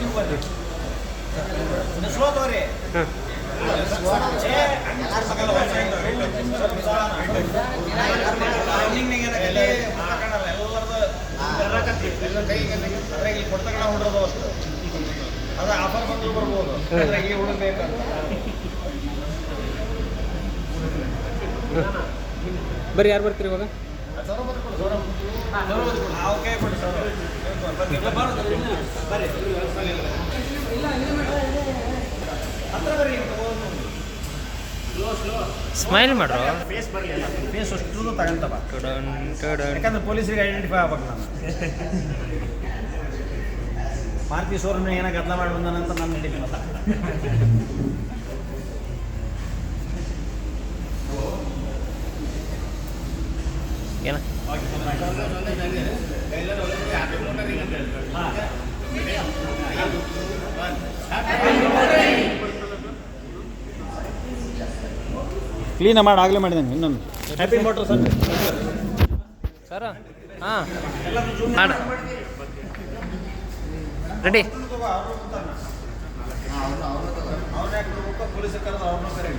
ನೀವು ಬರ್ರಿ ಸ್ಲೋ ತಗೋರಿ ಎಲ್ಲರದ್ದು ಕೊಡ್ತಕ್ಕ ಹೊಡ್ರದು ಅಷ್ಟು ಅದು ಆಫರ್ ಬಂದು ಬರ್ಬೋದು ಈ ಹುಡುಗಬೇಕಂತ ಬರ್ರಿ ಯಾರು ಬರ್ತೀರಿ ಇವಾಗ ಓಕೆ ಬಿಡಿ ಬರ್ರಿ ಹತ್ರ ಬರ್ರಿ ಸ್ಮೈಲ್ ಮಾಡ್ರು ಫೇಸ್ ಅಷ್ಟು ತಗೊಂತವ ಯಾಕಂದ್ರೆ ಪೊಲೀಸರಿಗೆ ಐಡೆಂಟಿಫೈ ಆಗ್ಬೇಕು ನಾನು ಮಾರುತಿ ಶೋರೂಮ್ ಏನೋ ಗದ್ದಲ ಮಾಡಿ ಬಂದಾನಂತ ನಾನು ನಡೀತೀನಿ ಮತ್ತ ಏನ ಕ್ಲೀನ ಮಾಡಿ ಆಗಲೇ ಮಾಡಿದ್ದೇನೆ ಇನ್ನೊಂದು ಹ್ಯಾಪಿ ಮೋಟರ್ ಸರ್ ಹಾಂ ಹಾಂ ರೆಡಿ ಪೊಲೀಸರು ಕರೆದು ಅವ್ರನ್ನೂ ಕರೆ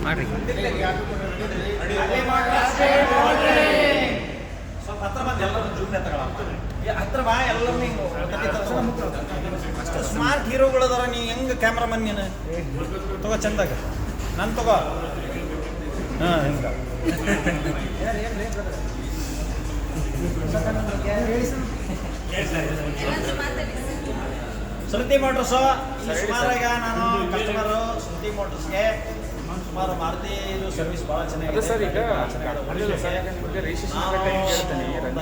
ಮಾಡ್ರಿ ಸ್ವಲ್ಪ ಹತ್ರ ಬಂದು ಎಲ್ಲರೂ ಜೂಮ್ನೆ ತಗೊಳಪ್ಪ ಹತ್ರ ಬಾ ಎಲ್ಲರೂ ನೀವು ಅಷ್ಟು ಸ್ಮಾರ್ಟ್ ಹೀರೋಗಳದಾರ ನೀವು ಹೆಂಗೆ ಕ್ಯಾಮ್ರಾಮನ್ ನೀನು ತಗೋ ಚಂದಾಗ ನಾನು ತಗೋ ಹಾಂ ಹಿಂಗೆ ಶ್ರುತಿ ಮೋಟರ್ಸು ಸುಮಾರಾಗ ನಾನು ಕಸ್ಟಮರು ಶ್ರುತಿ ಮೋಟರ್ಸ್ಗೆ ಸುಮಾರು ಮಾರುತಿ ಸರ್ವಿಸ್ ಭಾಳ ಚೆನ್ನಾಗಿದೆ ಸರ್ ಈಗ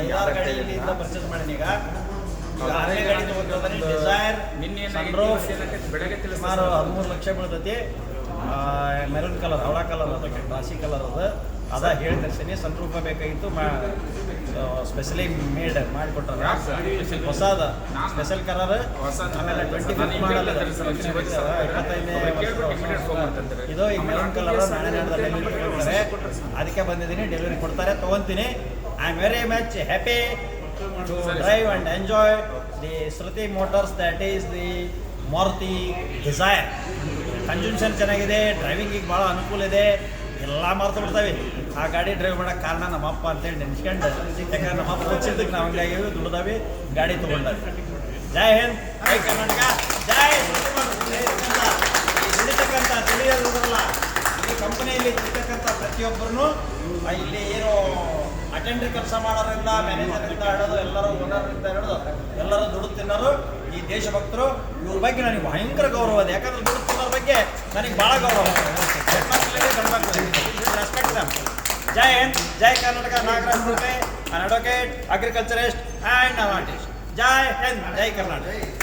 ಐದಾರು ಗಾಡಿಯಿಂದ ಪರ್ಚೇಸ್ ಮಾಡೀನಿ ಈಗ ಆರನೇ ಗಾಡಿ ತಗೋತಿರೋದನ್ನ ಡಿಸೈರ್ ಸುಮಾರು 13 ಲಕ್ಷ ಬೀಳ್ತೈತಿ ಮೆರೂನ್ ಕಲರ್ ಅವಳ ಕಲರ್ ಅದಕ್ಕೆ ರಾಶಿ ಕಲರ್ ಅದ ಹೇಳ್ತಿರ್ತೀನಿ ಸನ್ರೂಪ ಬೇಕಾಗಿತ್ತು ಸ್ಪೆಷಲಿ ಮೇಡ್ ಮಾಡಿಕೊಟ್ಟಾರ ಹೊಸದ ಸ್ಪೆಷಲ್ ಕಲರ್ ಆಮೇಲೆ 25 ಮಾಡಲ್ 25ನೇ ಇದು ಈ ಮೆರೂನ್ ಕಲರ್ ನಾಳೆ ಡೆಲಿವರಿ ಕೊಡ್ತಾರೆ ಅದಕ್ಕೆ ಬಂದಿದ್ದೀನಿ ಡೆಲಿವರಿ ಕೊಡ್ತಾರೆ ತೊಗೊತೀನಿ I am very much happy to drive and enjoy the Shruti motors that is the Maruti Dzire consumption ಚೆನ್ನಾಗಿದೆ ಡ್ರೈವಿಂಗಿಗೆ ಭಾಳ ಅನುಕೂಲ ಇದೆ ಎಲ್ಲ ಮರ್ತು ಬಿಡ್ತಾವೆ ಆ ಗಾಡಿ ಡ್ರೈವ್ ಮಾಡೋಕ್ಕೆ ಕಾರಣ ನಮ್ಮಪ್ಪ ಅಂತೇಳಿ ನೆನ್ಸ್ಕೊಂಡು ಯಾಕಂದ್ರೆ ನಮ್ಮಪ್ಪ ಓದಿಸಿದ್ದಕ್ಕೆ ನಾವು ಹಂಗಾಗಿ ದುಡ್ದಾವಿ ಗಾಡಿ ತೊಗೊಂಡಾವಿ ಜೈ ಹಿಂದ್ ಜೈ ಕರ್ನಾಟಕ ಜೈ ದುಡಿತಕ್ಕಂಥ ದುಡಿಯೋದ್ರಲ್ಲ ಈ ಕಂಪನಿಯಲ್ಲಿ ದುಡಿತಕ್ಕಂಥ ಪ್ರತಿಯೊಬ್ಬರೂ ಇಲ್ಲಿ ಏನು ಅಟೆಂಡ್ರಿ ಕೆಲಸ ಮಾಡೋರಿಂದ ಮ್ಯಾನೇಜರಿಂದ ಹಿಡಿದು ಎಲ್ಲರೂ ಓನರ್ರಿಂದ ಹಿಡಿದು ಎಲ್ಲರೂ ದುಡ್ಡು ತಿನ್ನೋರು ಈ ದೇಶಭಕ್ತರು ಇವ್ರ ಬಗ್ಗೆ ನನಗೆ ಭಯಂಕರ ಗೌರವ ಇದೆ ಯಾಕಂದ್ರೆ ದುಡ್ಡು ತಿನ್ನೋರ ಬಗ್ಗೆ ನನಗೆ ಭಾಳ ಗೌರವ ರೆಸ್ಪೆಕ್ಟ್ ದಮ್ ಜೈ ಹಿಂದ್ ಜೈ ಕರ್ನಾಟಕ ನಾಗರಾಜ್ ರೂಪೆ an advocate agriculturist and an artist Jai Hind Jai Karnataka